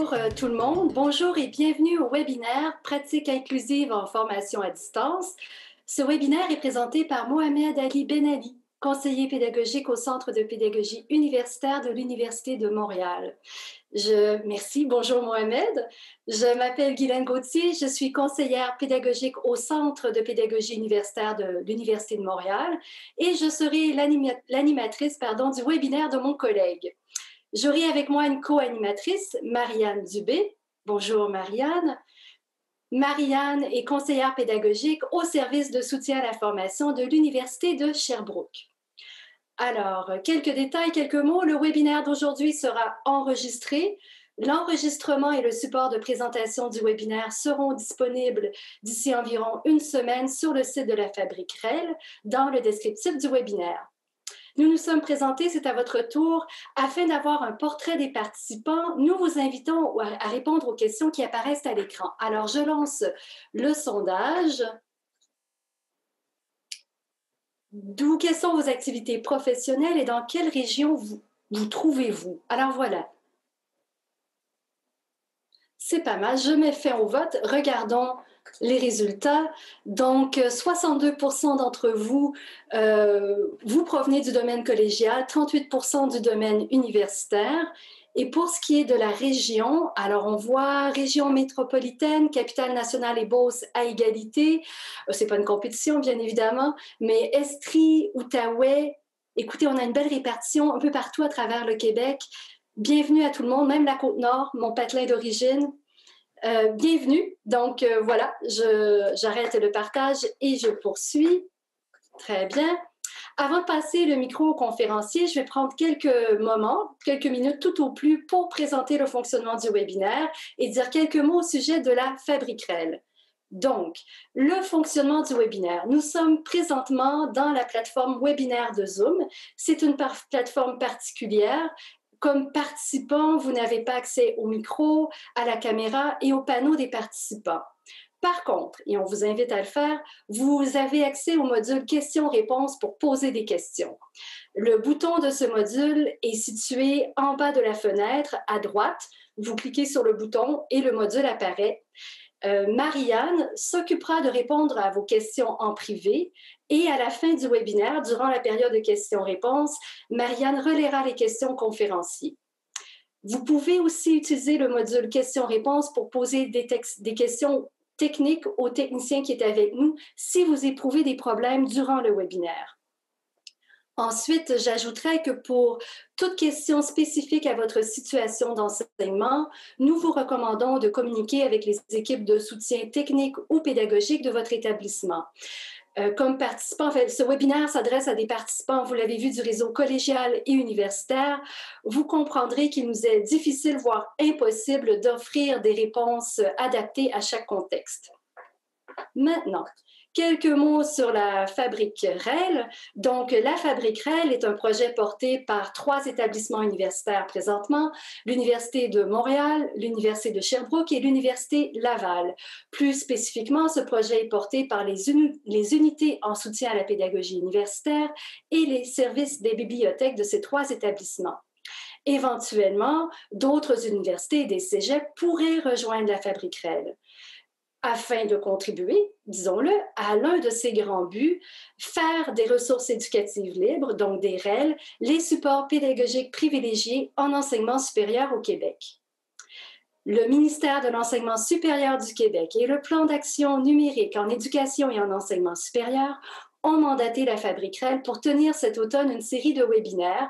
Bonjour tout le monde, bonjour et bienvenue au webinaire Pratique inclusive en formation à distance. Ce webinaire est présenté par Mohamed Ali Benali, conseiller pédagogique au Centre de pédagogie universitaire de l'Université de Montréal. Merci, bonjour Mohamed. Je m'appelle Guylaine Gauthier, je suis conseillère pédagogique au Centre de pédagogie universitaire de l'Université de Montréal et je serai l'animatrice du webinaire de mon collègue. J'aurai avec moi une co-animatrice, Marianne Dubé. Bonjour Marianne. Marianne est conseillère pédagogique au service de soutien à la formation de l'Université de Sherbrooke. Alors, quelques détails, quelques mots. Le webinaire d'aujourd'hui sera enregistré. L'enregistrement et le support de présentation du webinaire seront disponibles d'ici environ une semaine sur le site de la Fabrique REL dans le descriptif du webinaire. Nous nous sommes présentés, c'est à votre tour. Afin d'avoir un portrait des participants, nous vous invitons à répondre aux questions qui apparaissent à l'écran. Alors, je lance le sondage. Quelles sont vos activités professionnelles et dans quelle région vous trouvez-vous? Alors, voilà. C'est pas mal. Je mets fin au vote. Regardons les résultats. Donc, 62% d'entre vous, vous provenez du domaine collégial, 38% du domaine universitaire. Et pour ce qui est de la région, alors on voit région métropolitaine, capitale nationale et Beauce à égalité. C'est pas une compétition, bien évidemment, mais Estrie, Outaouais, écoutez, on a une belle répartition un peu partout à travers le Québec. Bienvenue à tout le monde, même la Côte-Nord, mon patelin d'origine. Bienvenue. Donc, voilà, j'arrête le partage et je poursuis. Très bien. Avant de passer le micro au conférencier, je vais prendre quelques moments, quelques minutes tout au plus pour présenter le fonctionnement du webinaire et dire quelques mots au sujet de la Fabrique REL. Donc, le fonctionnement du webinaire. Nous sommes présentement dans la plateforme webinaire de Zoom. C'est une plateforme particulière. Comme participant, vous n'avez pas accès au micro, à la caméra et au panneau des participants. Par contre, et on vous invite à le faire, vous avez accès au module questions-réponses pour poser des questions. Le bouton de ce module est situé en bas de la fenêtre à droite. Vous cliquez sur le bouton et le module apparaît. Marianne s'occupera de répondre à vos questions en privé et à la fin du webinaire, durant la période de questions-réponses, Marianne relaiera les questions au conférencier. Vous pouvez aussi utiliser le module questions-réponses pour poser des questions techniques aux techniciens qui est avec nous si vous éprouvez des problèmes durant le webinaire. Ensuite, j'ajouterais que pour toute question spécifique à votre situation d'enseignement, nous vous recommandons de communiquer avec les équipes de soutien technique ou pédagogique de votre établissement. Comme participant, ce webinaire s'adresse à des participants, vous l'avez vu, du réseau collégial et universitaire. Vous comprendrez qu'il nous est difficile, voire impossible, d'offrir des réponses adaptées à chaque contexte. Maintenant, quelques mots sur la Fabrique REL. Donc, la Fabrique REL est un projet porté par 3 établissements universitaires présentement, l'Université de Montréal, l'Université de Sherbrooke et l'Université Laval. Plus spécifiquement, ce projet est porté par les unités en soutien à la pédagogie universitaire et les services des bibliothèques de ces 3 établissements. Éventuellement, d'autres universités et des cégeps pourraient rejoindre la Fabrique REL. Afin de contribuer, disons-le, à l'un de ces grands buts, faire des ressources éducatives libres, donc des REL, les supports pédagogiques privilégiés en enseignement supérieur au Québec. Le ministère de l'Enseignement supérieur du Québec et le plan d'action numérique en éducation et en enseignement supérieur ont mandaté la Fabrique REL pour tenir cet automne une série de webinaires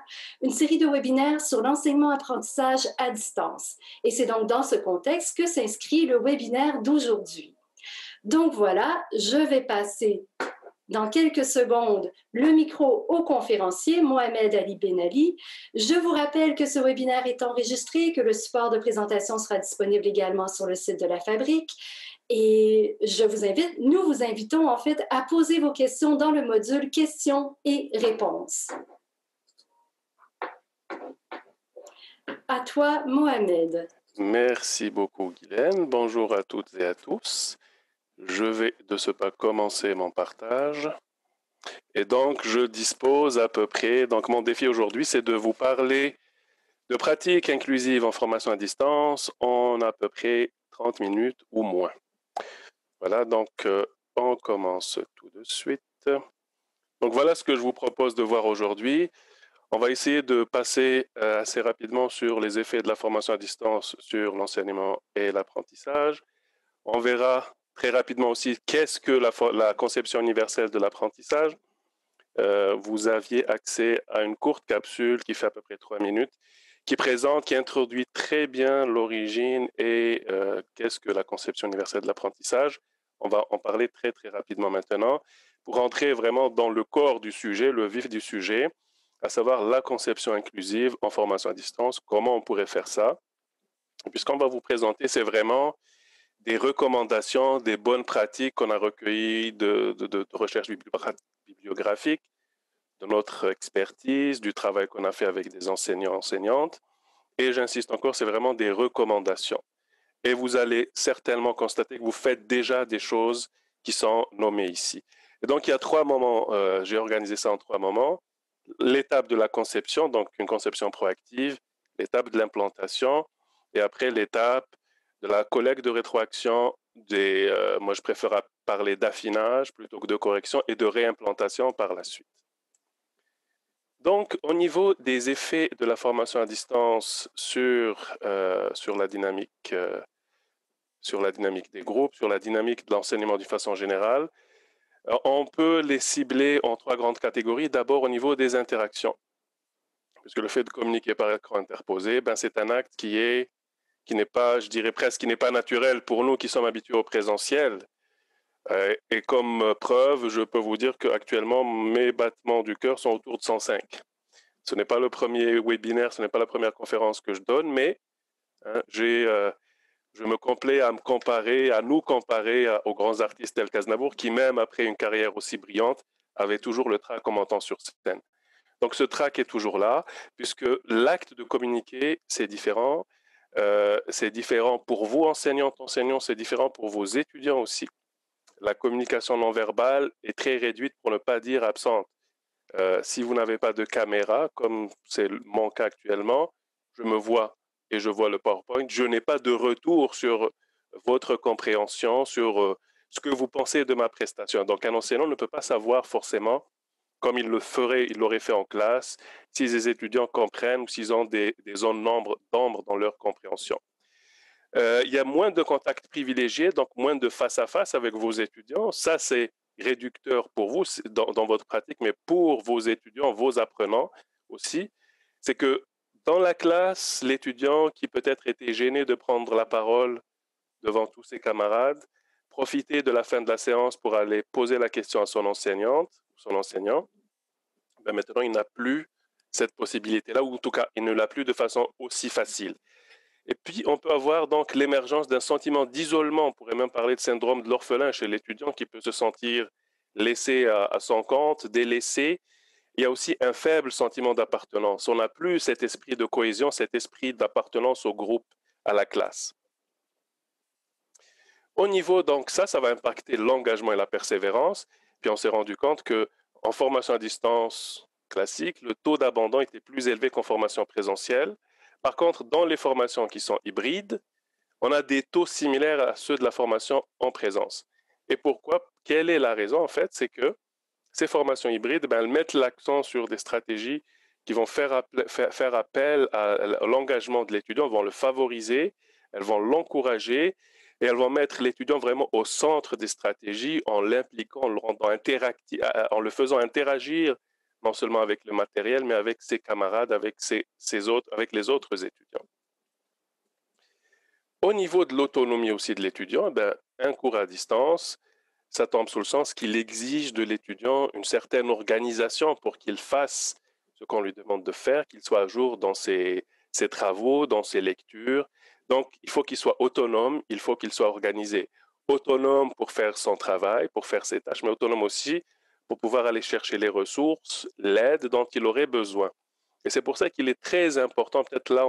sur l'enseignement-apprentissage à distance. Et c'est donc dans ce contexte que s'inscrit le webinaire d'aujourd'hui. Donc voilà, je vais passer dans quelques secondes le micro au conférencier Mohamed Ali Benali. Je vous rappelle que ce webinaire est enregistré, que le support de présentation sera disponible également sur le site de la Fabrique. Et nous vous invitons en fait à poser vos questions dans le module questions et réponses. À toi, Mohamed. Merci beaucoup, Guylaine. Bonjour à toutes et à tous. Je vais de ce pas commencer mon partage. Et donc, je dispose à peu près... Donc, mon défi aujourd'hui, c'est de vous parler De pratique inclusive en formation à distance, on a à peu près 30 minutes ou moins. Voilà, donc on commence tout de suite. Donc voilà ce que je vous propose de voir aujourd'hui. On va essayer de passer assez rapidement sur les effets de la formation à distance sur l'enseignement et l'apprentissage. On verra très rapidement aussi qu'est-ce que la conception universelle de l'apprentissage. Vous aviez accès à une courte capsule qui fait à peu près 3 minutes, qui introduit très bien l'origine et qu'est-ce que la conception universelle de l'apprentissage. On va en parler très très rapidement maintenant pour entrer vraiment dans le corps du sujet, le vif du sujet, à savoir la conception inclusive en formation à distance, comment on pourrait faire ça. Puisqu'on va vous présenter, c'est vraiment des recommandations, des bonnes pratiques qu'on a recueillies de recherches bibliographiques, de notre expertise, du travail qu'on a fait avec des enseignants, enseignantes. Et j'insiste encore, c'est vraiment des recommandations. Et vous allez certainement constater que vous faites déjà des choses qui sont nommées ici. Et donc, il y a 3 moments, j'ai organisé ça en 3 moments. L'étape de la conception, donc une conception proactive, l'étape de l'implantation, et après l'étape de la collecte de rétroaction, moi je préfère parler d'affinage plutôt que de correction, et de réimplantation par la suite. Donc, au niveau des effets de la formation à distance sur la dynamique des groupes, sur la dynamique de l'enseignement d'une façon générale, on peut les cibler en 3 grandes catégories. D'abord, au niveau des interactions. Puisque le fait de communiquer par écran interposé, c'est un acte qui n'est pas, je dirais presque, qui n'est pas naturel pour nous qui sommes habitués au présentiel. Et comme preuve, je peux vous dire qu'actuellement, mes battements du cœur sont autour de 105. Ce n'est pas le premier webinaire, ce n'est pas la première conférence que je donne, mais je me complais à nous comparer aux grands artistes tels qu'Aznavour, qui même après une carrière aussi brillante, avait toujours le trac en montant sur scène. Donc ce trac est toujours là, puisque l'acte de communiquer, c'est différent. C'est différent pour vous, enseignants, c'est différent pour vos étudiants aussi. La communication non verbale est très réduite, pour ne pas dire absente. Si vous n'avez pas de caméra, comme c'est mon cas actuellement, je me vois et je vois le PowerPoint, je n'ai pas de retour sur votre compréhension, sur ce que vous pensez de ma prestation. Donc un enseignant ne peut pas savoir forcément, comme il l'aurait fait en classe, si les étudiants comprennent ou s'ils ont des zones d'ombre dans leur compréhension. Il y a moins de contacts privilégiés, donc moins de face-à-face avec vos étudiants. Ça, c'est réducteur pour vous dans votre pratique, mais pour vos étudiants, vos apprenants aussi, c'est que dans la classe, l'étudiant qui peut-être était gêné de prendre la parole devant tous ses camarades, profiter de la fin de la séance pour aller poser la question à son enseignante, son enseignant, maintenant il n'a plus cette possibilité-là, ou en tout cas, il ne l'a plus de façon aussi facile. Et puis, on peut avoir donc l'émergence d'un sentiment d'isolement. On pourrait même parler de syndrome de l'orphelin chez l'étudiant qui peut se sentir laissé à son compte, délaissé. Il y a aussi un faible sentiment d'appartenance. On n'a plus cet esprit de cohésion, cet esprit d'appartenance au groupe, à la classe. Au niveau, donc, ça va impacter l'engagement et la persévérance. Puis on s'est rendu compte qu'en formation à distance classique, le taux d'abandon était plus élevé qu'en formation présentielle. Par contre, dans les formations qui sont hybrides, on a des taux similaires à ceux de la formation en présence. Et pourquoi? Quelle est la raison? En fait, c'est que ces formations hybrides, elles mettent l'accent sur des stratégies qui vont faire appel à l'engagement de l'étudiant, vont le favoriser, elles vont l'encourager et elles vont mettre l'étudiant vraiment au centre des stratégies en l'impliquant, en le rendant interactif, en le faisant interagir non seulement avec le matériel, mais avec ses camarades, avec les autres étudiants. Au niveau de l'autonomie aussi de l'étudiant, un cours à distance, ça tombe sous le sens qu'il exige de l'étudiant une certaine organisation pour qu'il fasse ce qu'on lui demande de faire, qu'il soit à jour dans ses travaux, dans ses lectures. Donc, il faut qu'il soit autonome, il faut qu'il soit organisé. Autonome pour faire son travail, pour faire ses tâches, mais autonome aussi pour pouvoir aller chercher les ressources, l'aide dont il aurait besoin. Et c'est pour ça qu'il est très important, peut-être là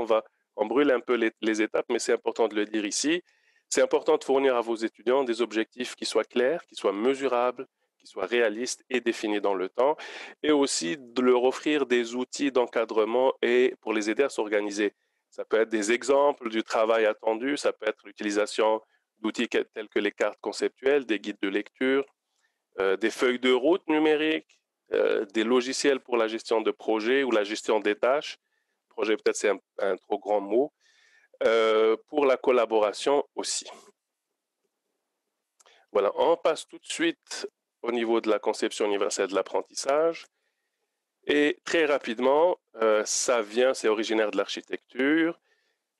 on brûle un peu les étapes, mais c'est important de le dire ici. C'est important de fournir à vos étudiants des objectifs qui soient clairs, qui soient mesurables, qui soit réaliste et défini dans le temps, et aussi de leur offrir des outils d'encadrement et pour les aider à s'organiser. Ça peut être des exemples du travail attendu, ça peut être l'utilisation d'outils tels que les cartes conceptuelles, des guides de lecture, des feuilles de route numériques, des logiciels pour la gestion de projets ou la gestion des tâches. Projet, peut-être c'est un trop grand mot. Pour la collaboration aussi. Voilà, on passe tout de suite au niveau de la conception universelle de l'apprentissage. Et très rapidement, c'est originaire de l'architecture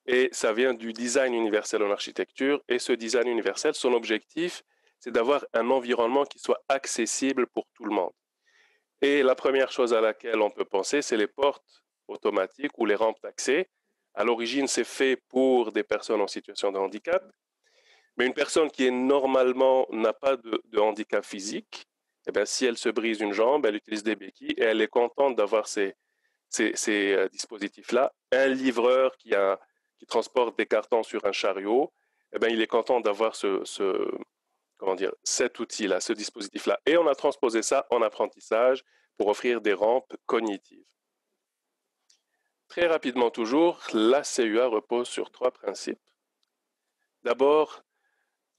et ça vient du design universel en architecture. Et ce design universel, son objectif, c'est d'avoir un environnement qui soit accessible pour tout le monde. Et la première chose à laquelle on peut penser, c'est les portes automatiques ou les rampes d'accès. À l'origine, c'est fait pour des personnes en situation de handicap. Mais une personne qui est normalement n'a pas de handicap physique, eh bien, si elle se brise une jambe, elle utilise des béquilles et elle est contente d'avoir ces dispositifs-là. Un livreur qui transporte des cartons sur un chariot, eh bien, il est content d'avoir cet outil-là, ce dispositif-là. Et on a transposé ça en apprentissage pour offrir des rampes cognitives. Très rapidement toujours, la CUA repose sur 3 principes. D'abord,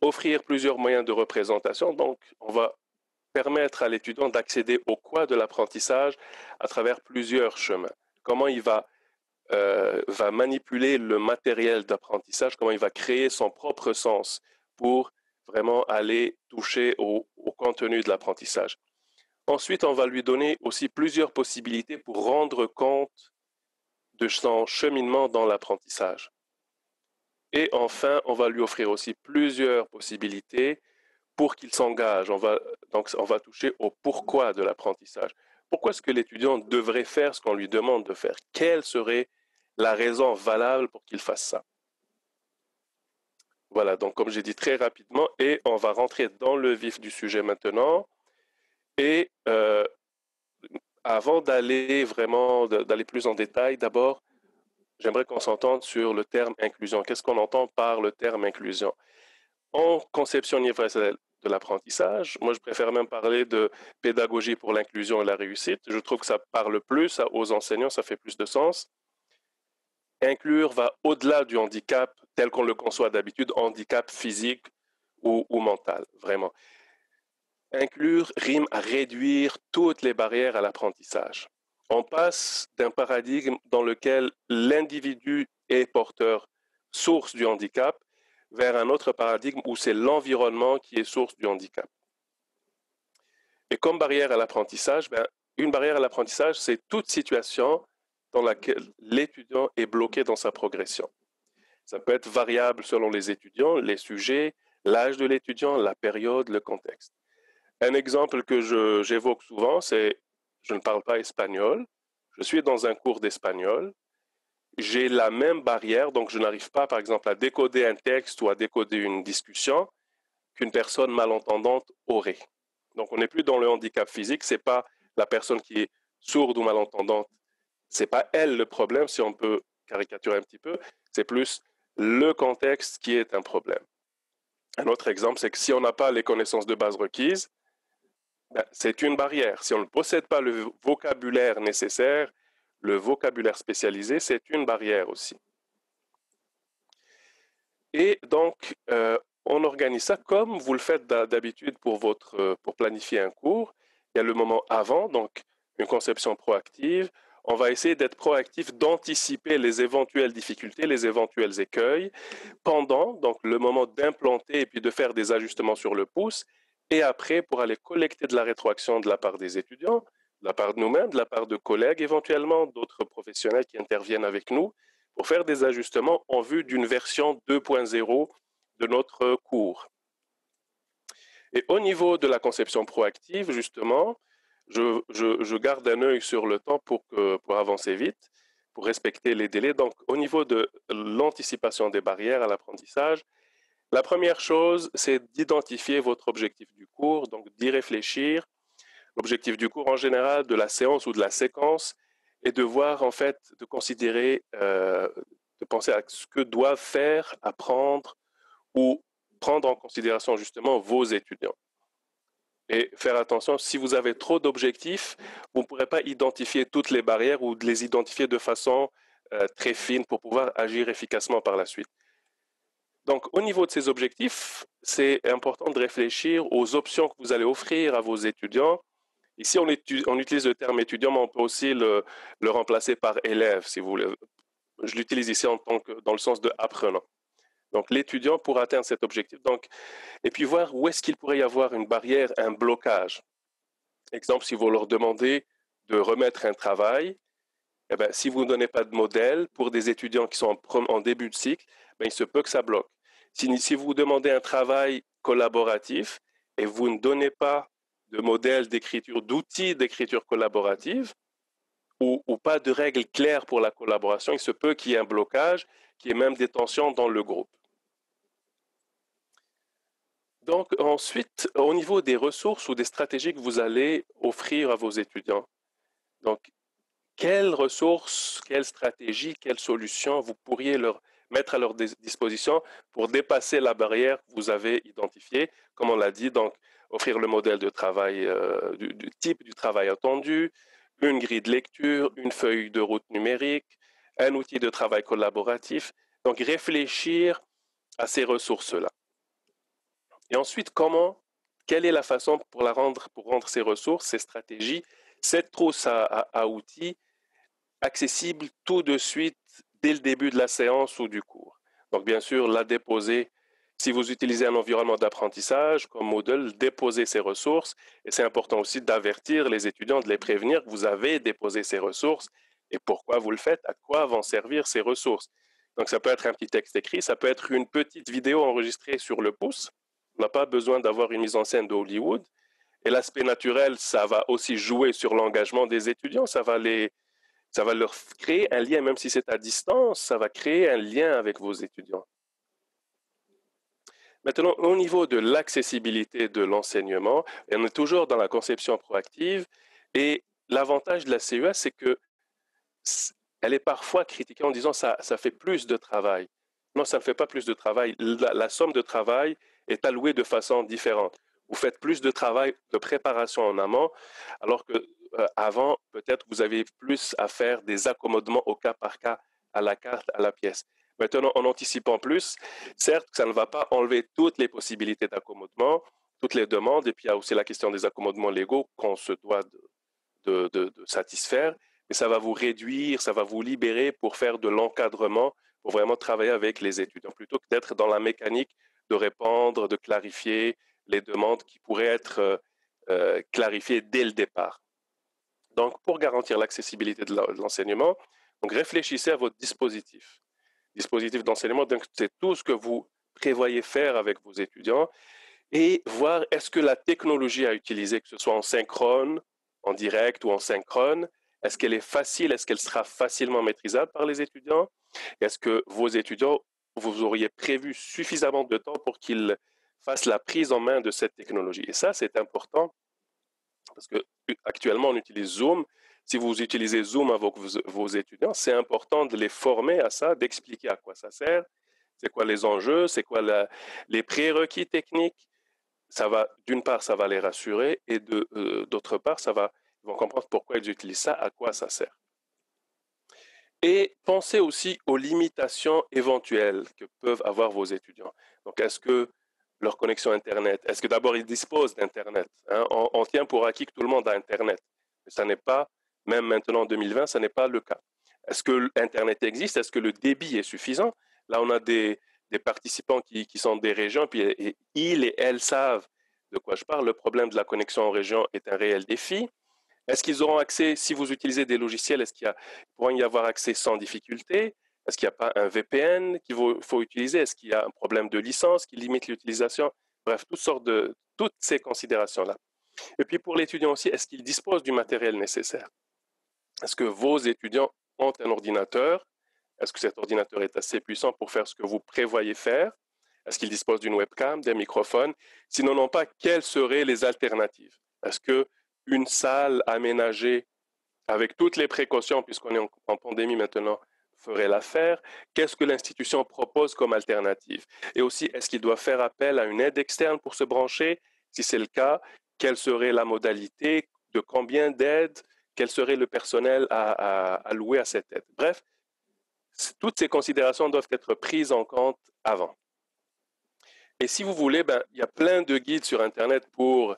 offrir plusieurs moyens de représentation. Donc, on va permettre à l'étudiant d'accéder au quoi de l'apprentissage à travers plusieurs chemins. Comment il va manipuler le matériel d'apprentissage, comment il va créer son propre sens pour vraiment aller toucher au contenu de l'apprentissage. Ensuite, on va lui donner aussi plusieurs possibilités pour rendre compte de son cheminement dans l'apprentissage. Et enfin, on va lui offrir aussi plusieurs possibilités pour qu'il s'engage. On va toucher au pourquoi de l'apprentissage. Pourquoi est-ce que l'étudiant devrait faire ce qu'on lui demande de faire? Quelle serait la raison valable pour qu'il fasse ça? Voilà, donc comme j'ai dit très rapidement, et on va rentrer dans le vif du sujet maintenant. Et avant d'aller plus en détail, d'abord, j'aimerais qu'on s'entende sur le terme inclusion. Qu'est-ce qu'on entend par le terme inclusion? En conception universelle de l'apprentissage, moi je préfère même parler de pédagogie pour l'inclusion et la réussite. Je trouve que ça parle plus aux enseignants, ça fait plus de sens. Inclure va au-delà du handicap tel qu'on le conçoit d'habitude, handicap physique ou mental, vraiment. Inclure rime à réduire toutes les barrières à l'apprentissage. On passe d'un paradigme dans lequel l'individu est porteur, source du handicap, vers un autre paradigme où c'est l'environnement qui est source du handicap. Et comme barrière à l'apprentissage, une barrière à l'apprentissage, c'est toute situation dans laquelle l'étudiant est bloqué dans sa progression. Ça peut être variable selon les étudiants, les sujets, l'âge de l'étudiant, la période, le contexte. Un exemple que j'évoque souvent, c'est je ne parle pas espagnol, je suis dans un cours d'espagnol, j'ai la même barrière, donc je n'arrive pas, par exemple, à décoder un texte ou à décoder une discussion qu'une personne malentendante aurait. Donc, on n'est plus dans le handicap physique, c'est pas la personne qui est sourde ou malentendante, c'est pas elle le problème, si on peut caricaturer un petit peu, c'est plus le contexte qui est un problème. Un autre exemple, c'est que si on n'a pas les connaissances de base requises, c'est une barrière. Si on ne possède pas le vocabulaire nécessaire, le vocabulaire spécialisé, c'est une barrière aussi. Et donc, on organise ça comme vous le faites d'habitude pour planifier un cours. Il y a le moment avant, donc une conception proactive. On va essayer d'être proactif, d'anticiper les éventuelles difficultés, les éventuels écueils. Pendant, donc le moment d'implanter et puis de faire des ajustements sur le pouce. Et après, pour aller collecter de la rétroaction de la part des étudiants, de la part de nous-mêmes, de la part de collègues éventuellement, d'autres professionnels qui interviennent avec nous, pour faire des ajustements en vue d'une version 2.0 de notre cours. Et au niveau de la conception proactive, justement, je garde un œil sur le temps pour avancer vite, pour respecter les délais. Donc, au niveau de l'anticipation des barrières à l'apprentissage, la première chose, c'est d'identifier votre objectif du cours, donc d'y réfléchir. L'objectif du cours en général, de la séance ou de la séquence, est de voir, en fait, de considérer, de penser à ce que doivent faire, apprendre ou prendre en considération justement vos étudiants. Et faire attention, si vous avez trop d'objectifs, vous ne pourrez pas identifier toutes les barrières ou les identifier de façon très fine pour pouvoir agir efficacement par la suite. Donc, au niveau de ces objectifs, c'est important de réfléchir aux options que vous allez offrir à vos étudiants. Ici, on utilise le terme étudiant, mais on peut aussi le remplacer par élève, si vous voulez. Je l'utilise ici dans le sens de apprenant. Donc, l'étudiant pour atteindre cet objectif. Donc, et puis voir où est-ce qu'il pourrait y avoir une barrière, un blocage. Exemple, si vous leur demandez de remettre un travail, eh bien, si vous ne donnez pas de modèle pour des étudiants qui sont en début de cycle, bien, il se peut que ça bloque. Si vous demandez un travail collaboratif et vous ne donnez pas de modèle d'écriture, d'outils d'écriture collaborative ou pas de règles claires pour la collaboration, il se peut qu'il y ait un blocage, qu'il y ait même des tensions dans le groupe. Donc ensuite, au niveau des ressources ou des stratégies que vous allez offrir à vos étudiants, donc quelles ressources, quelles stratégies, quelles solutions vous pourriez leur mettre à leur disposition pour dépasser la barrière que vous avez identifiée, comme on l'a dit, donc offrir le modèle de travail, du type du travail attendu, une grille de lecture, une feuille de route numérique, un outil de travail collaboratif. Donc réfléchir à ces ressources-là. Et ensuite, quelle est la façon pour rendre ces ressources, ces stratégies, cette trousse à outils accessible tout de suite dès le début de la séance ou du cours. Donc, bien sûr, la déposer. Si vous utilisez un environnement d'apprentissage comme Moodle, déposez ces ressources. Et c'est important aussi d'avertir les étudiants, de les prévenir que vous avez déposé ces ressources et pourquoi vous le faites, à quoi vont servir ces ressources. Donc, ça peut être un petit texte écrit, ça peut être une petite vidéo enregistrée sur le pouce. On n'a pas besoin d'avoir une mise en scène de Hollywood. Et l'aspect naturel, ça va aussi jouer sur l'engagement des étudiants, ça va leur créer un lien, même si c'est à distance, ça va créer un lien avec vos étudiants. Maintenant, au niveau de l'accessibilité de l'enseignement, on est toujours dans la conception proactive et l'avantage de la CEA, c'est que elle est parfois critiquée en disant ça fait plus de travail. Non, ça ne fait pas plus de travail. La somme de travail est allouée de façon différente. Vous faites plus de travail de préparation en amont, alors que avant, peut-être vous avez plus à faire des accommodements au cas par cas, à la carte, à la pièce. Maintenant, en anticipant plus, certes, ça ne va pas enlever toutes les possibilités d'accommodement, toutes les demandes, et puis il y a aussi la question des accommodements légaux qu'on se doit de satisfaire, mais ça va vous réduire, ça va vous libérer pour faire de l'encadrement, pour vraiment travailler avec les étudiants, plutôt que d'être dans la mécanique de répondre, de clarifier les demandes qui pourraient être clarifiées dès le départ. Donc, pour garantir l'accessibilité de l'enseignement, donc réfléchissez à votre dispositif. Dispositif d'enseignement, donc c'est tout ce que vous prévoyez faire avec vos étudiants et voir est-ce que la technologie à utiliser, que ce soit en synchrone, en direct ou en synchrone, est-ce qu'elle est facile, est-ce qu'elle sera facilement maîtrisable par les étudiants? Est-ce que vos étudiants, vous auriez prévu suffisamment de temps pour qu'ils fassent la prise en main de cette technologie? Et ça, c'est important parce que actuellement, on utilise Zoom. Si vous utilisez Zoom avec vos étudiants, c'est important de les former à ça, d'expliquer à quoi ça sert, c'est quoi les enjeux, c'est quoi les prérequis techniques. Ça va, d'une part, ça va les rassurer et d'autre part, ils vont comprendre pourquoi ils utilisent ça, à quoi ça sert. Et pensez aussi aux limitations éventuelles que peuvent avoir vos étudiants. Donc, est-ce que leur connexion Internet, est-ce que d'abord ils disposent d'Internet, hein? On tient pour acquis que tout le monde a Internet, mais ça n'est pas, même maintenant en 2020, ça n'est pas le cas. Est-ce que Internet existe? Est-ce que le débit est suffisant? Là, on a des participants qui sont des régions, puis ils et elles savent de quoi je parle. Le problème de la connexion en région est un réel défi. Est-ce qu'ils auront accès, si vous utilisez des logiciels, est-ce qu'il pourra y avoir accès sans difficulté? Est-ce qu'il n'y a pas un VPN qu'il faut utiliser? Est-ce qu'il y a un problème de licence qui limite l'utilisation? Bref, toutes ces considérations-là. Et puis pour l'étudiant aussi, est-ce qu'il dispose du matériel nécessaire? Est-ce que vos étudiants ont un ordinateur? Est-ce que cet ordinateur est assez puissant pour faire ce que vous prévoyez faire? Est-ce qu'il dispose d'une webcam, d'un microphone? Sinon, non pas, quelles seraient les alternatives? Est-ce qu'une salle aménagée avec toutes les précautions, puisqu'on est en pandémie maintenant, ferait l'affaire? Qu'est-ce que l'institution propose comme alternative? Et aussi, est-ce qu'il doit faire appel à une aide externe pour se brancher? Si c'est le cas, quelle serait la modalité, de combien d'aides, quel serait le personnel à allouer à cette aide. Bref, toutes ces considérations doivent être prises en compte avant. Et si vous voulez, il y a plein de guides sur Internet pour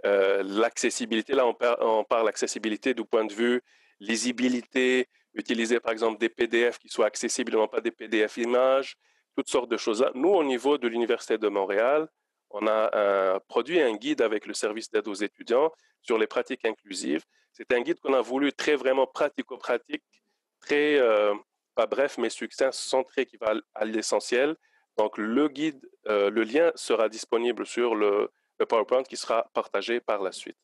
l'accessibilité. Là, on parle d'accessibilité du point de vue lisibilité, utiliser par exemple des PDF qui soient accessibles, non pas des PDF images, toutes sortes de choses là. Nous, au niveau de l'Université de Montréal, on a produit un guide avec le service d'aide aux étudiants sur les pratiques inclusives. C'est un guide qu'on a voulu très vraiment pratico-pratique, très, pas bref, mais succinct, centré, qui va à l'essentiel. Donc, le guide, le lien sera disponible sur le PowerPoint qui sera partagé par la suite.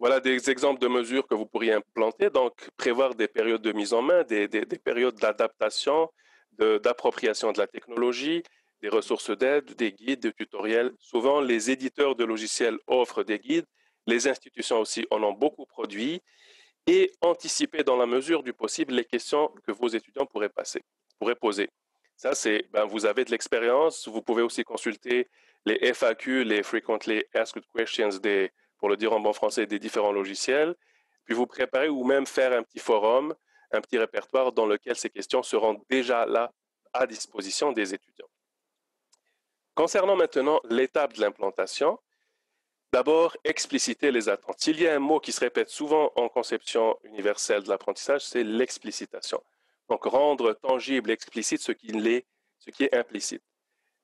Voilà des exemples de mesures que vous pourriez implanter. Donc, prévoir des périodes de mise en main, des périodes d'adaptation, d'appropriation de la technologie, des ressources d'aide, des guides, des tutoriels. Souvent, les éditeurs de logiciels offrent des guides. Les institutions aussi en ont beaucoup produit. Et anticiper dans la mesure du possible les questions que vos étudiants pourraient poser. Ça, c'est, vous avez de l'expérience. Vous pouvez aussi consulter les FAQ, les Frequently Asked Questions, pour le dire en bon français, des différents logiciels. Puis vous préparer ou même faire un petit forum, un petit répertoire dans lequel ces questions seront déjà là à disposition des étudiants. Concernant maintenant l'étape de l'implantation, d'abord, expliciter les attentes. S'il y a un mot qui se répète souvent en conception universelle de l'apprentissage, c'est l'explicitation. Donc, rendre tangible, explicite ce qui est implicite.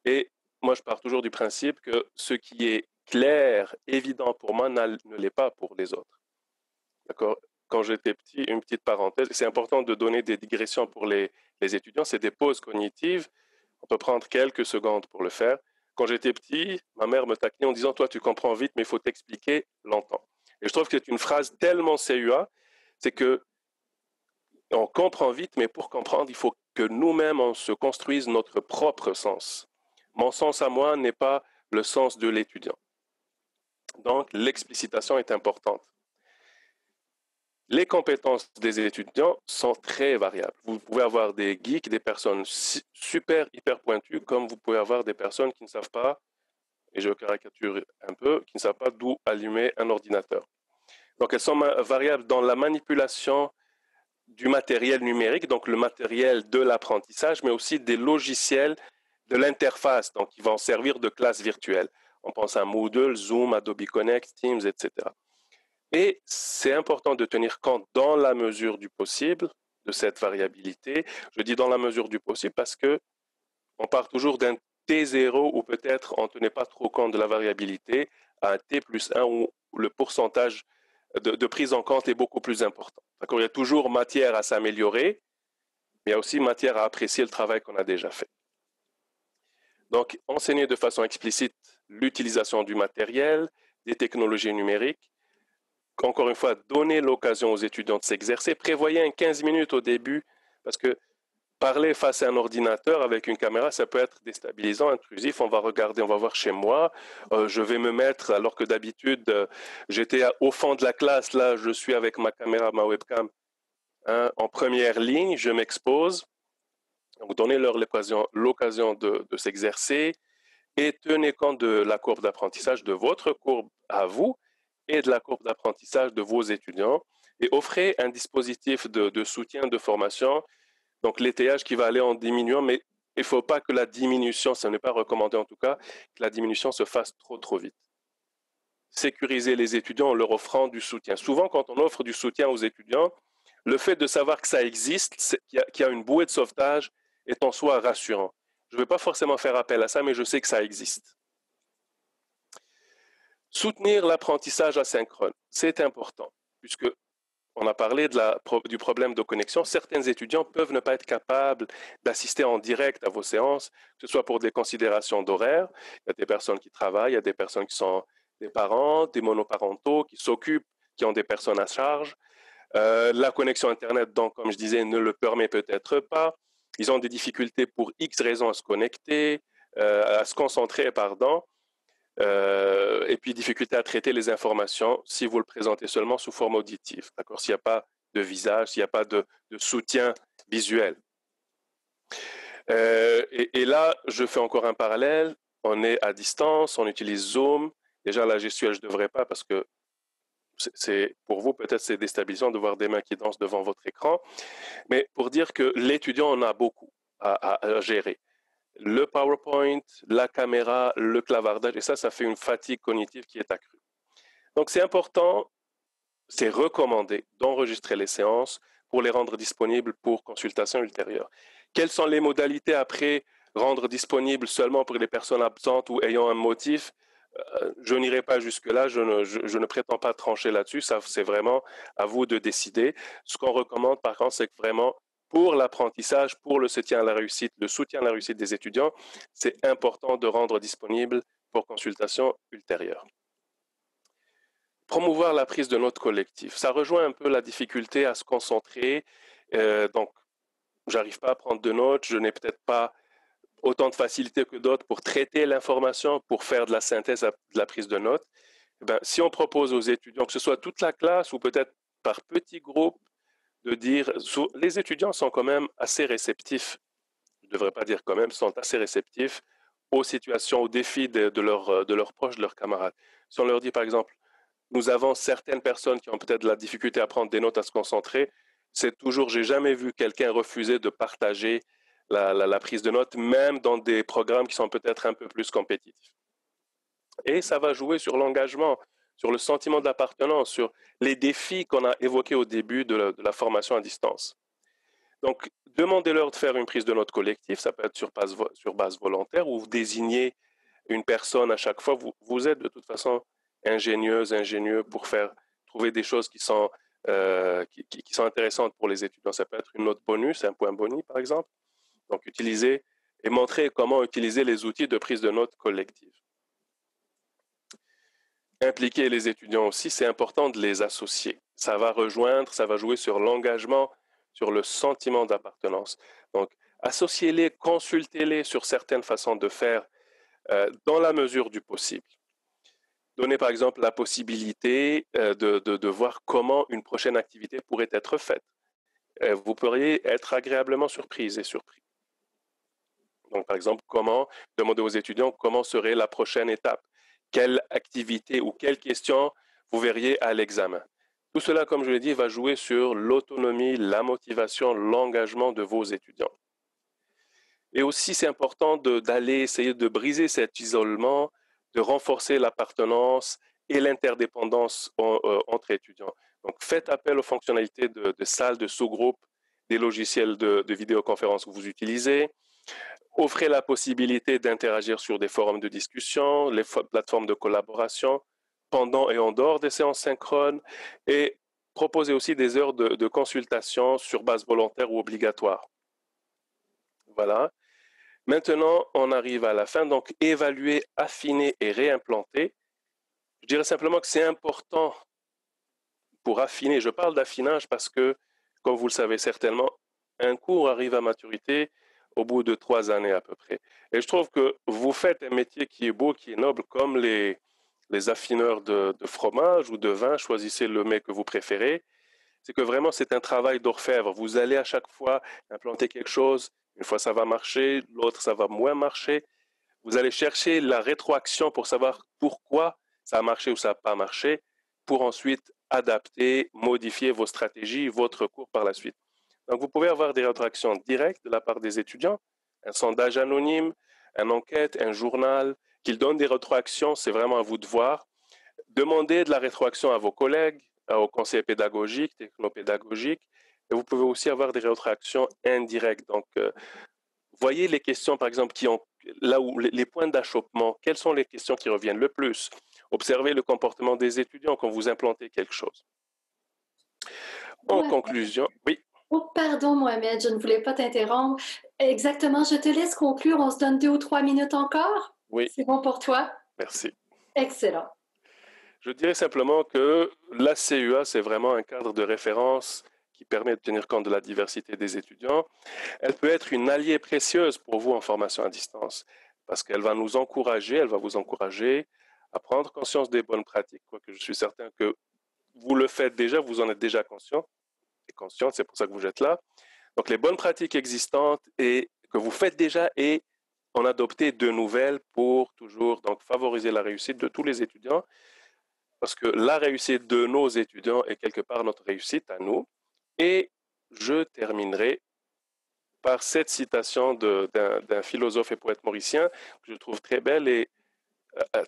Et moi, je pars toujours du principe que ce qui est clair, évident pour moi, ne l'est pas pour les autres. D'accord? Quand j'étais petit, une petite parenthèse, c'est important de donner des digressions pour les étudiants, c'est des pauses cognitives. On peut prendre quelques secondes pour le faire. Quand j'étais petit, ma mère me taquinait en disant « Toi, tu comprends vite, mais il faut t'expliquer longtemps. » Et je trouve que c'est une phrase tellement CUA, c'est que on comprend vite, mais pour comprendre, il faut que nous-mêmes, on se construise notre propre sens. Mon sens à moi n'est pas le sens de l'étudiant. Donc, l'explicitation est importante. Les compétences des étudiants sont très variables. Vous pouvez avoir des geeks, des personnes super, hyper pointues, comme vous pouvez avoir des personnes qui ne savent pas, et je caricature un peu, qui ne savent pas d'où allumer un ordinateur. Donc, elles sont variables dans la manipulation du matériel numérique, donc le matériel de l'apprentissage, mais aussi des logiciels de l'interface, donc qui vont servir de classe virtuelle. On pense à Moodle, Zoom, Adobe Connect, Teams, etc. Et c'est important de tenir compte dans la mesure du possible de cette variabilité. Je dis dans la mesure du possible parce que on part toujours d'un T0 ou peut-être on ne tenait pas trop compte de la variabilité à un T plus 1 où le pourcentage de prise en compte est beaucoup plus important. Il y a toujours matière à s'améliorer, mais il y a aussi matière à apprécier le travail qu'on a déjà fait. Donc, enseigner de façon explicite l'utilisation du matériel, des technologies numériques. Encore une fois, donner l'occasion aux étudiants de s'exercer. Prévoyez un 15 minutes au début, parce que parler face à un ordinateur avec une caméra, ça peut être déstabilisant, intrusif. On va regarder, on va voir chez moi. Je vais me mettre, alors que d'habitude, j'étais au fond de la classe. Là, je suis avec ma caméra, ma webcam, en première ligne. Je m'expose. Donc, donnez-leur l'occasion de s'exercer et tenez compte de la courbe d'apprentissage, de votre courbe à vous et de la courbe d'apprentissage de vos étudiants. Et offrez un dispositif de soutien, de formation. Donc, l'étayage qui va aller en diminuant, mais il ne faut pas que la diminution, ça n'est pas recommandé en tout cas, que la diminution se fasse trop vite. Sécuriser les étudiants en leur offrant du soutien. Souvent, quand on offre du soutien aux étudiants, le fait de savoir que ça existe, qu'il y a une bouée de sauvetage, est en soi rassurant. Je ne vais pas forcément faire appel à ça, mais je sais que ça existe. Soutenir l'apprentissage asynchrone, c'est important, puisque on a parlé du problème de connexion. Certains étudiants peuvent ne pas être capables d'assister en direct à vos séances, que ce soit pour des considérations d'horaire. Il y a des personnes qui travaillent, il y a des personnes qui sont des parents, des monoparentaux, qui s'occupent, qui ont des personnes à charge. La connexion Internet, donc, comme je disais, ne le permet peut-être pas. Ils ont des difficultés pour X raisons à se connecter, à se concentrer, pardon. Et puis, difficulté à traiter les informations si vous le présentez seulement sous forme auditive. D'accord? S'il n'y a pas de visage, s'il n'y a pas de soutien visuel. Et là, je fais encore un parallèle. On est à distance, on utilise Zoom. Déjà, la gestuelle, je ne devrais pas parce que pour vous, peut-être c'est déstabilisant de voir des mains qui dansent devant votre écran. Mais pour dire que l'étudiant en a beaucoup à gérer. Le PowerPoint, la caméra, le clavardage, et ça fait une fatigue cognitive qui est accrue. Donc c'est important, c'est recommandé d'enregistrer les séances pour les rendre disponibles pour consultation ultérieure. Quelles sont les modalités après rendre disponibles seulement pour les personnes absentes ou ayant un motif? Je n'irai pas jusque-là, je ne prétends pas trancher là-dessus, ça c'est vraiment à vous de décider. Ce qu'on recommande par contre, c'est que vraiment pour l'apprentissage, pour le soutien à la réussite des étudiants, c'est important de rendre disponible pour consultation ultérieure. Promouvoir la prise de notes collectives. Ça rejoint un peu la difficulté à se concentrer. Donc, j'arrive pas à prendre de notes, je n'ai peut-être pas autant de facilité que d'autres pour traiter l'information, pour faire de la synthèse de la prise de notes. Ben, si on propose aux étudiants, que ce soit toute la classe ou peut-être par petits groupes, de dire, les étudiants sont quand même assez réceptifs, je ne devrais pas dire quand même, sont assez réceptifs aux situations, aux défis de leurs proches, de leurs camarades. Si on leur dit par exemple, nous avons certaines personnes qui ont peut-être de la difficulté à prendre des notes, à se concentrer, c'est toujours, j'ai jamais vu quelqu'un refuser de partager la prise de notes, même dans des programmes qui sont peut-être un peu plus compétitifs. Et ça va jouer sur l'engagement, sur le sentiment d'appartenance, sur les défis qu'on a évoqués au début de la formation à distance. Donc, demandez-leur de faire une prise de notes collective, ça peut être sur base volontaire, ou vous désignez une personne à chaque fois. Vous êtes de toute façon ingénieux pour trouver des choses qui sont intéressantes pour les étudiants. Ça peut être une note bonus, un point boni par exemple. Donc, utiliser et montrer comment utiliser les outils de prise de notes collective. Impliquer les étudiants aussi, c'est important de les associer. Ça va jouer sur l'engagement, sur le sentiment d'appartenance. Donc, associez-les, consultez-les sur certaines façons de faire dans la mesure du possible. Donnez par exemple la possibilité de voir comment une prochaine activité pourrait être faite. Vous pourriez être agréablement surprise et surpris. Donc, par exemple, demander aux étudiants comment serait la prochaine étape, quelle activité ou quelle question vous verriez à l'examen. Tout cela, comme je l'ai dit, va jouer sur l'autonomie, la motivation, l'engagement de vos étudiants. Et aussi, c'est important d'aller essayer de briser cet isolement, de renforcer l'appartenance et l'interdépendance entre étudiants. Donc, faites appel aux fonctionnalités de salles, de sous-groupes, des logiciels de vidéoconférence que vous utilisez. Offrez la possibilité d'interagir sur des forums de discussion, les plateformes de collaboration pendant et en dehors des séances synchrones, et proposez aussi des heures de consultation sur base volontaire ou obligatoire. Voilà. Maintenant, on arrive à la fin. Donc, évaluer, affiner et réimplanter. Je dirais simplement que c'est important pour affiner. Je parle d'affinage parce que, comme vous le savez certainement, un cours arrive à maturité au bout de 3 années à peu près. Et je trouve que vous faites un métier qui est beau, qui est noble, comme les affineurs de fromage ou de vin. Choisissez le mets que vous préférez. C'est que vraiment, c'est un travail d'orfèvre. Vous allez à chaque fois implanter quelque chose. Une fois, ça va marcher. L'autre, ça va moins marcher. Vous allez chercher la rétroaction pour savoir pourquoi ça a marché ou ça n'a pas marché, pour ensuite adapter, modifier vos stratégies, votre cours par la suite. Donc, vous pouvez avoir des rétroactions directes de la part des étudiants, un sondage anonyme, une enquête, un journal, qu'ils donnent des rétroactions, c'est vraiment à vous de voir. Demandez de la rétroaction à vos collègues, aux conseillers pédagogiques, technopédagogiques, et vous pouvez aussi avoir des rétroactions indirectes. Donc, voyez les questions, par exemple, là où les points d'achoppement, quelles sont les questions qui reviennent le plus? Observez le comportement des étudiants quand vous implantez quelque chose. En conclusion, oui. Oh, pardon, Mohamed, je ne voulais pas t'interrompre. Exactement, je te laisse conclure. On se donne 2 ou 3 minutes encore? Oui. C'est bon pour toi? Merci. Excellent. Je dirais simplement que la CUA, c'est vraiment un cadre de référence qui permet de tenir compte de la diversité des étudiants. Elle peut être une alliée précieuse pour vous en formation à distance parce qu'elle va nous encourager, elle va vous encourager à prendre conscience des bonnes pratiques, quoique je suis certain que vous le faites déjà, vous en êtes déjà conscient et consciente, c'est pour ça que vous êtes là. Donc les bonnes pratiques existantes et que vous faites déjà et en adopter de nouvelles pour toujours donc, favoriser la réussite de tous les étudiants, parce que la réussite de nos étudiants est quelque part notre réussite à nous. Et je terminerai par cette citation d'un philosophe et poète mauricien que je trouve très belle et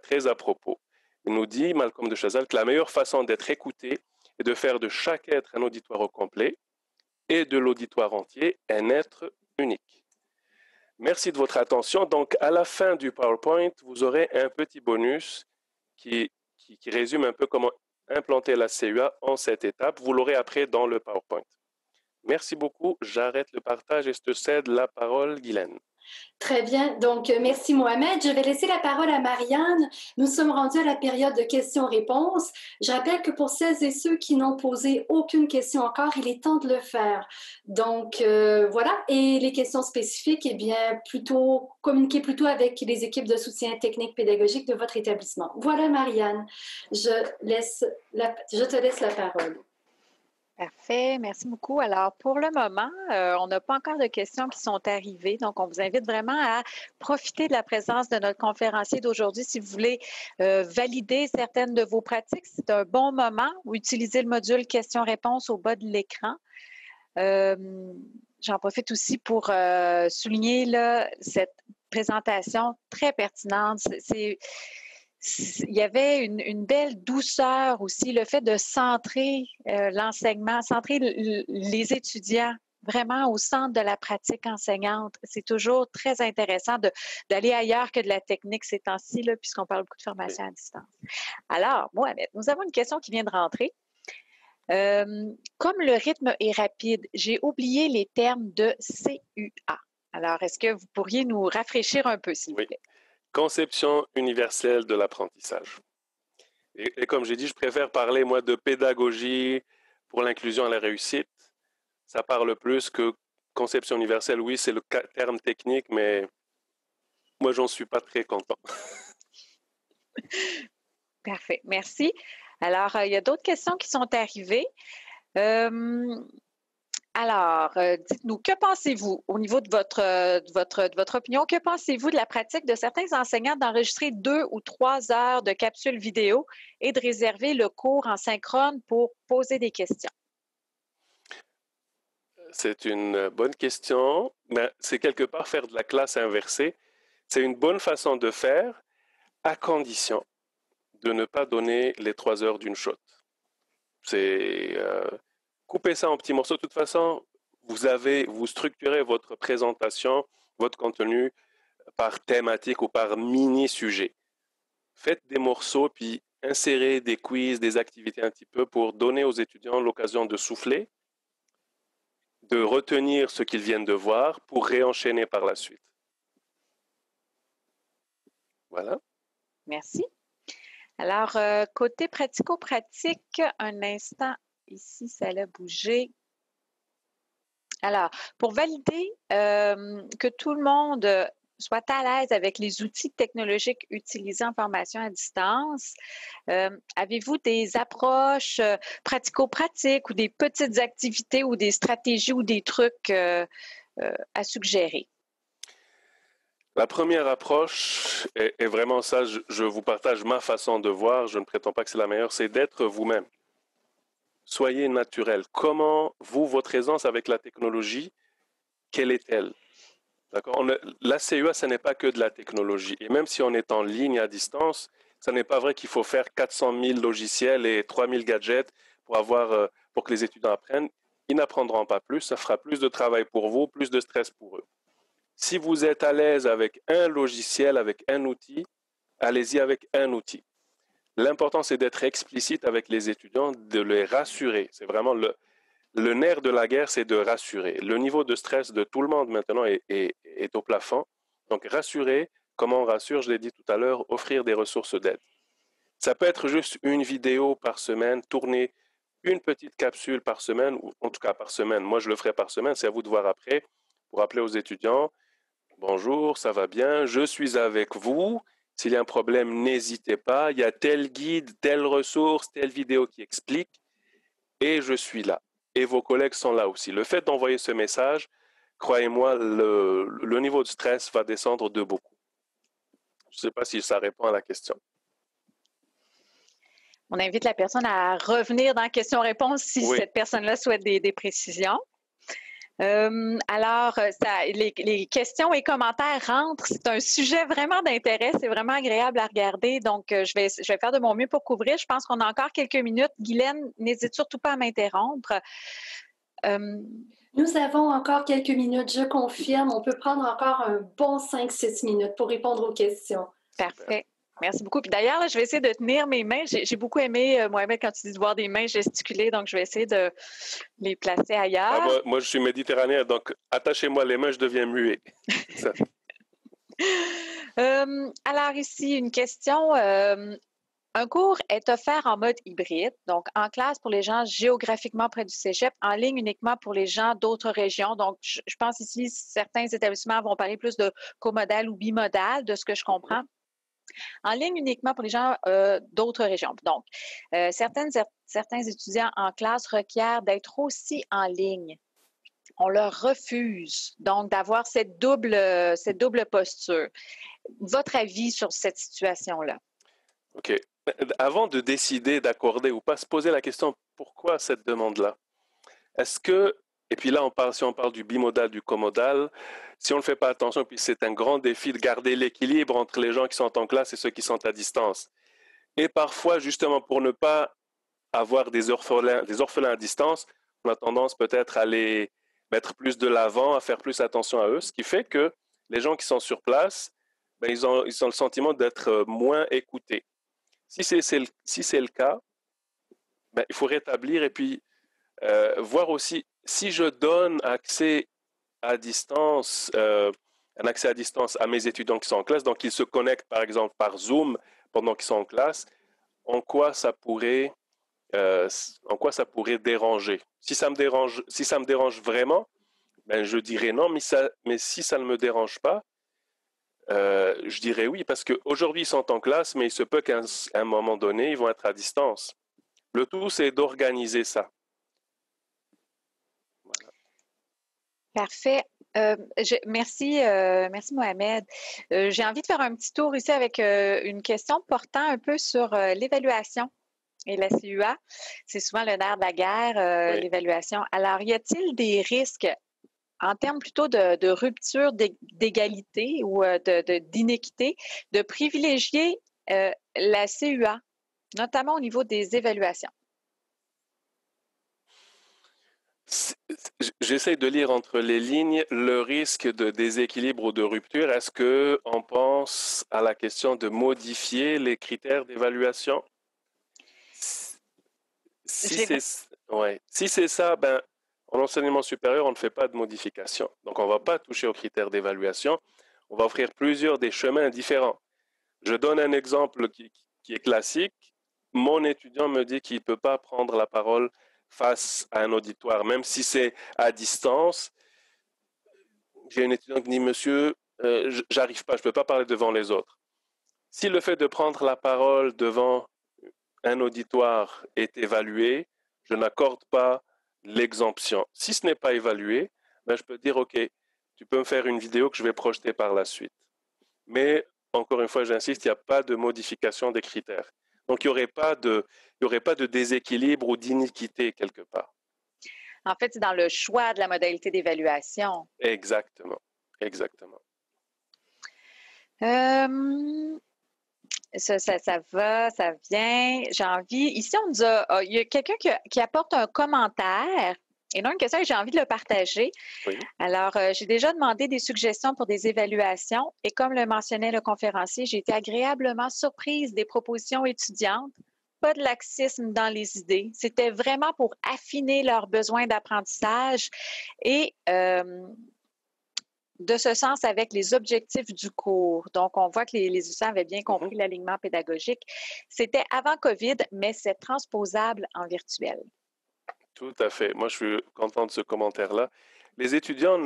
très à propos. Il nous dit, Malcolm de Chazal, que la meilleure façon d'être écouté est de faire de chaque être un auditoire au complet et de l'auditoire entier un être unique. Merci de votre attention. Donc, à la fin du PowerPoint, vous aurez un petit bonus qui résume un peu comment implanter la CUA en cette étape. Vous l'aurez après dans le PowerPoint. Merci beaucoup. J'arrête le partage et je te cède la parole, Guylaine. Très bien. Donc, merci Mohamed. Je vais laisser la parole à Marianne. Nous sommes rendus à la période de questions-réponses. Je rappelle que pour celles et ceux qui n'ont posé aucune question encore, il est temps de le faire. Donc, voilà. Et les questions spécifiques, eh bien, communiquez plutôt avec les équipes de soutien technique pédagogique de votre établissement. Voilà, Marianne. Je te laisse la parole. Parfait, merci beaucoup. Alors, pour le moment, on n'a pas encore de questions qui sont arrivées, donc on vous invite vraiment à profiter de la présence de notre conférencier d'aujourd'hui si vous voulez valider certaines de vos pratiques. C'est un bon moment ou utiliser le module questions-réponses au bas de l'écran. J'en profite aussi pour souligner là, cette présentation très pertinente. Il y avait une belle douceur aussi, le fait de centrer l'enseignement, centrer les étudiants vraiment au centre de la pratique enseignante. C'est toujours très intéressant d'aller ailleurs que de la technique ces temps-ci, puisqu'on parle beaucoup de formation à distance. Alors, Mohamed, nous avons une question qui vient de rentrer. Comme le rythme est rapide, j'ai oublié les termes de CUA. Alors, est-ce que vous pourriez nous rafraîchir un peu, s'il vous plaît? Conception universelle de l'apprentissage. Et comme j'ai dit, je préfère parler, moi, de pédagogie pour l'inclusion et la réussite. Ça parle plus que conception universelle. Oui, c'est le terme technique, mais moi, j'en suis pas très content. Parfait, merci. Alors, il y a d'autres questions qui sont arrivées. Alors, dites-nous, que pensez-vous au niveau de votre opinion, que pensez-vous de la pratique de certains enseignants d'enregistrer 2 ou 3 heures de capsules vidéo et de réserver le cours en synchrone pour poser des questions? C'est une bonne question, mais c'est quelque part faire de la classe inversée. C'est une bonne façon de faire, à condition de ne pas donner les 3 heures d'une shot. C'est couper ça en petits morceaux. De toute façon, vous structurez votre présentation, votre contenu par thématique ou par mini-sujet. Faites des morceaux, puis insérez des quiz, des activités un petit peu pour donner aux étudiants l'occasion de souffler, de retenir ce qu'ils viennent de voir pour réenchaîner par la suite. Voilà. Merci. Alors, côté pratico-pratique, un instant, ici, ça a bougé. Alors, pour valider que tout le monde soit à l'aise avec les outils technologiques utilisés en formation à distance, avez-vous des approches pratico-pratiques ou des petites activités ou des stratégies ou des trucs à suggérer? La première approche est vraiment ça, je vous partage ma façon de voir, je ne prétends pas que c'est la meilleure, c'est d'être vous-même. Soyez naturel. Comment votre aisance avec la technologie, quelle est-elle? D'accord? La CUA, ce n'est pas que de la technologie. Et même si on est en ligne à distance, ce n'est pas vrai qu'il faut faire 400 000 logiciels et 3000 gadgets pour que les étudiants apprennent. Ils n'apprendront pas plus, ça fera plus de travail pour vous, plus de stress pour eux. Si vous êtes à l'aise avec un logiciel, avec un outil, allez-y avec un outil. L'important, c'est d'être explicite avec les étudiants, de les rassurer. C'est vraiment le nerf de la guerre, c'est de rassurer. Le niveau de stress de tout le monde maintenant est au plafond. Donc, rassurer, comment on rassure, je l'ai dit tout à l'heure, offrir des ressources d'aide. Ça peut être juste une vidéo par semaine, tourner une petite capsule par semaine, ou en tout cas par semaine. Moi, je le ferai par semaine, c'est à vous de voir après, pour rappeler aux étudiants, bonjour, ça va bien, je suis avec vous. S'il y a un problème, n'hésitez pas. Il y a tel guide, telle ressource, telle vidéo qui explique. Et je suis là. Et vos collègues sont là aussi. Le fait d'envoyer ce message, croyez-moi, le niveau de stress va descendre de beaucoup. Je ne sais pas si ça répond à la question. On invite la personne à revenir dans question-réponse si cette personne-là souhaite des précisions. Alors, les questions et commentaires rentrent. C'est un sujet vraiment d'intérêt. C'est vraiment agréable à regarder. Donc, je vais faire de mon mieux pour couvrir. Je pense qu'on a encore quelques minutes. Guylaine, n'hésite surtout pas à m'interrompre. Nous avons encore quelques minutes, je confirme. On peut prendre encore un bon 5-6 minutes pour répondre aux questions. Parfait. Merci beaucoup. Puis d'ailleurs, je vais essayer de tenir mes mains. J'ai beaucoup aimé, Mohamed, quand tu dis de voir des mains gesticuler, donc je vais essayer de les placer ailleurs. Moi, je suis méditerranéen, donc attachez-moi les mains, je deviens muet. Alors ici, une question. Un cours est offert en mode hybride, donc en classe pour les gens géographiquement près du cégep, en ligne uniquement pour les gens d'autres régions. Donc, je pense ici, certains établissements vont parler plus de comodal ou bimodal, de ce que je comprends. En ligne uniquement pour les gens d'autres régions. Donc, certains étudiants en classe requièrent d'être aussi en ligne. On leur refuse donc d'avoir cette double posture. Votre avis sur cette situation-là? OK. Avant de décider d'accorder ou pas, se poser la question, pourquoi cette demande-là? Est-ce que, et puis là, si on parle du bimodal, du comodal, si on ne fait pas attention, puis c'est un grand défi de garder l'équilibre entre les gens qui sont en classe et ceux qui sont à distance. Et parfois, justement, pour ne pas avoir des orphelins à distance, on a tendance peut-être à les mettre plus de l'avant, à faire plus attention à eux, ce qui fait que les gens qui sont sur place, ils ont le sentiment d'être moins écoutés. Si c'est le cas, il faut rétablir et puis voir aussi, si je donne accès à distance, un accès à distance à mes étudiants qui sont en classe, donc ils se connectent par exemple par Zoom pendant qu'ils sont en classe, en quoi ça pourrait déranger? Si ça me dérange vraiment, je dirais non, mais si ça ne me dérange pas, je dirais oui, parce qu'aujourd'hui, ils sont en classe, mais il se peut qu'à un moment donné, ils vont être à distance. Le tout, c'est d'organiser ça. Voilà. Parfait. Merci Mohamed. J'ai envie de faire un petit tour ici avec une question portant un peu sur l'évaluation et la CUA. C'est souvent le nerf de la guerre, l'évaluation. Alors, y a-t-il des risques en termes plutôt de rupture d'égalité ou d'inéquité, de privilégier la CUA, notamment au niveau des évaluations? J'essaie de lire entre les lignes le risque de déséquilibre ou de rupture. Est-ce qu'on pense à la question de modifier les critères d'évaluation? Si c'est ça, en enseignement supérieur, on ne fait pas de modification. Donc, on ne va pas toucher aux critères d'évaluation. On va offrir plusieurs des chemins différents. Je donne un exemple qui est classique. Mon étudiant me dit qu'il ne peut pas prendre la parole face à un auditoire, même si c'est à distance. J'ai un étudiant qui dit, monsieur, j'arrive pas, je ne peux pas parler devant les autres. Si le fait de prendre la parole devant un auditoire est évalué, je n'accorde pas l'exemption. Si ce n'est pas évalué, je peux dire, OK, tu peux me faire une vidéo que je vais projeter par la suite. Mais, encore une fois, j'insiste, il n'y a pas de modification des critères. Donc, il n'y aurait pas de déséquilibre ou d'iniquité quelque part. En fait, c'est dans le choix de la modalité d'évaluation. Exactement. Ça va, ça vient. J'ai envie. Ici, il y a quelqu'un qui apporte un commentaire. Et non, une question, j'ai envie de le partager. Oui. Alors, j'ai déjà demandé des suggestions pour des évaluations et comme le mentionnait le conférencier, j'ai été agréablement surprise des propositions étudiantes. Pas de laxisme dans les idées. C'était vraiment pour affiner leurs besoins d'apprentissage et de ce sens avec les objectifs du cours. Donc, on voit que les étudiants avaient bien compris l'alignement pédagogique. C'était avant COVID, mais c'est transposable en virtuel. Tout à fait. Moi, je suis content de ce commentaire-là. Les étudiants,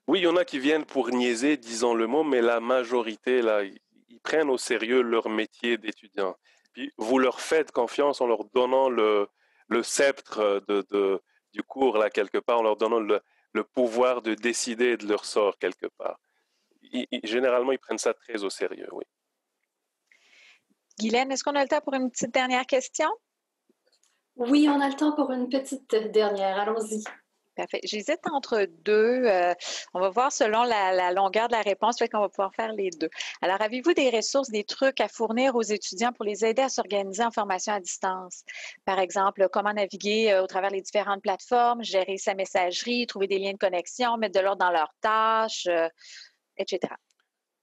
oui, il y en a qui viennent pour niaiser, disons le mot, mais la majorité, là, ils prennent au sérieux leur métier d'étudiant. Puis, vous leur faites confiance en leur donnant le sceptre du cours, là, quelque part, en leur donnant le le pouvoir de décider de leur sort quelque part. Généralement, ils prennent ça très au sérieux, oui. Guylaine, est-ce qu'on a le temps pour une petite dernière question? Oui, on a le temps pour une petite dernière. Allons-y. Parfait. J'hésite entre deux. On va voir selon la longueur de la réponse, fait qu'on va pouvoir faire les deux. Alors, avez-vous des ressources, des trucs à fournir aux étudiants pour les aider à s'organiser en formation à distance? Par exemple, comment naviguer au travers les différentes plateformes, gérer sa messagerie, trouver des liens de connexion, mettre de l'ordre dans leurs tâches, etc.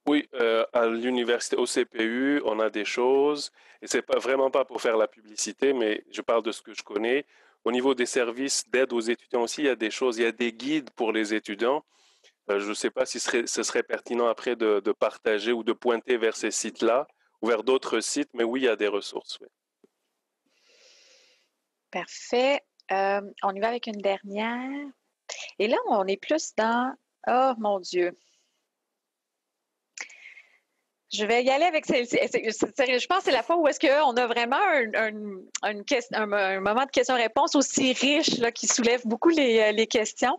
Oui, à l'université, au CPU, on a des choses, et c'est pas vraiment pas pour faire la publicité, mais je parle de ce que je connais. Au niveau des services d'aide aux étudiants aussi, il y a des choses, il y a des guides pour les étudiants. Je ne sais pas si ce serait pertinent après de partager ou de pointer vers ces sites-là ou vers d'autres sites, mais oui, il y a des ressources. Oui. Parfait. On y va avec une dernière. Et là, on est plus dans... Oh, mon Dieu. Je vais y aller avec celle-ci. Je pense que c'est la fois où est-ce qu'on a vraiment un moment de questions-réponses aussi riche là, qui soulève beaucoup les questions.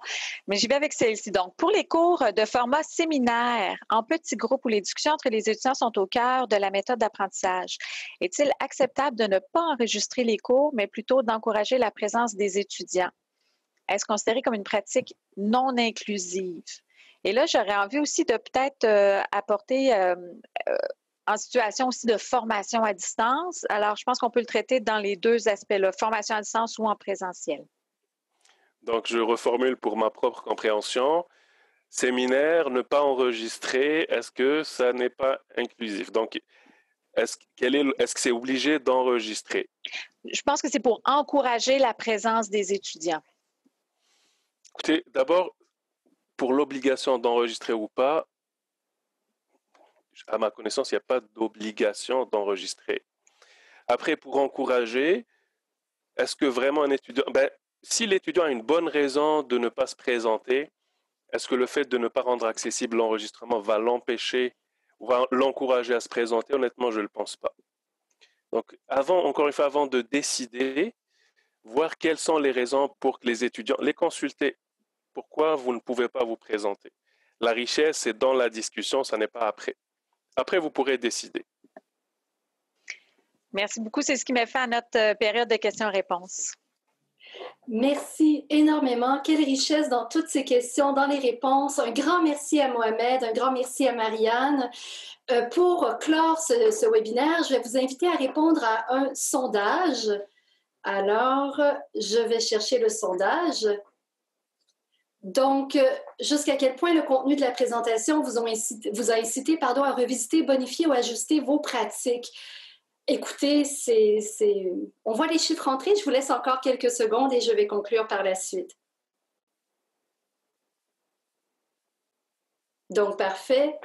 Mais j'y vais avec celle-ci. Donc, pour les cours de format séminaire en petits groupes où les discussions entre les étudiants sont au cœur de la méthode d'apprentissage, est-il acceptable de ne pas enregistrer les cours, mais plutôt d'encourager la présence des étudiants? Est-ce considéré comme une pratique non inclusive? Et là, j'aurais envie aussi de peut-être apporter en situation aussi de formation à distance. Alors, je pense qu'on peut le traiter dans les deux aspects-là, formation à distance ou en présentiel. Donc, je reformule pour ma propre compréhension. Séminaire, ne pas enregistrer, est-ce que ça n'est pas inclusif? Donc, est-ce que c'est obligé d'enregistrer? Je pense que c'est pour encourager la présence des étudiants. Écoutez, d'abord, pour l'obligation d'enregistrer ou pas, à ma connaissance, il n'y a pas d'obligation d'enregistrer. Après, pour encourager, est-ce que vraiment un étudiant... si l'étudiant a une bonne raison de ne pas se présenter, est-ce que le fait de ne pas rendre accessible l'enregistrement va l'empêcher ou va l'encourager à se présenter? Honnêtement, je ne le pense pas. Donc, encore une fois, avant de décider, voir quelles sont les raisons pour que les étudiants les consulter. Pourquoi vous ne pouvez pas vous présenter? La richesse, c'est dans la discussion, ça n'est pas après. Après, vous pourrez décider. Merci beaucoup. C'est ce qui met fin à notre période de questions-réponses. Merci énormément. Quelle richesse dans toutes ces questions, dans les réponses. Un grand merci à Mohamed, un grand merci à Marianne. Pour clore ce webinaire, je vais vous inviter à répondre à un sondage. Alors, je vais chercher le sondage. Donc, jusqu'à quel point le contenu de la présentation vous a incité à revisiter, bonifier ou ajuster vos pratiques? Écoutez, on voit les chiffres entrer. Je vous laisse encore quelques secondes et je vais conclure par la suite. Donc, parfait.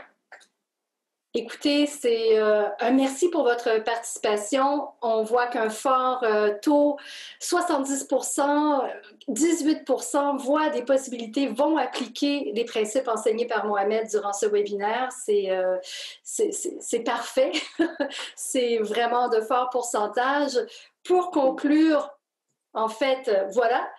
Écoutez, c'est un merci pour votre participation. On voit qu'un fort taux, 70%, 18% voient des possibilités, vont appliquer les principes enseignés par Mohamed durant ce webinaire. C'est parfait. C'est vraiment de forts pourcentages. Pour conclure, en fait, voilà,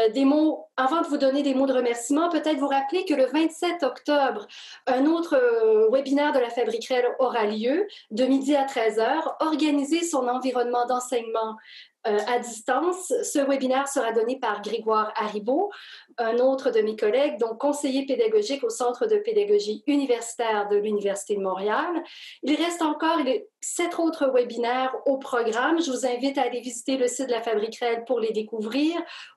des mots, avant de vous donner des mots de remerciement, peut-être vous rappeler que le 27 octobre, un autre webinaire de la Fabriquerelle aura lieu de midi à 13h, organiser son environnement d'enseignement à distance. Ce webinaire sera donné par Grégoire Haribault, un autre de mes collègues, donc conseiller pédagogique au Centre de pédagogie universitaire de l'Université de Montréal. Il reste encore 7 autres webinaires au programme. Je vous invite à aller visiter le site de la Fabriquerelle pour les découvrir.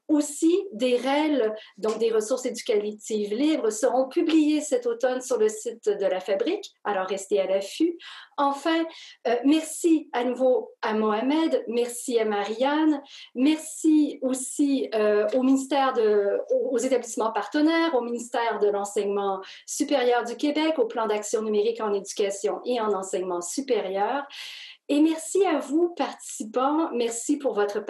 Aussi, des REL, donc des ressources éducatives libres, seront publiées cet automne sur le site de la Fabrique, alors restez à l'affût. Enfin, merci à nouveau à Mohamed, merci à Marianne, merci aussi aux établissements partenaires, au ministère de l'Enseignement supérieur du Québec, au plan d'action numérique en éducation et en enseignement supérieur. Et merci à vous, participants, merci pour votre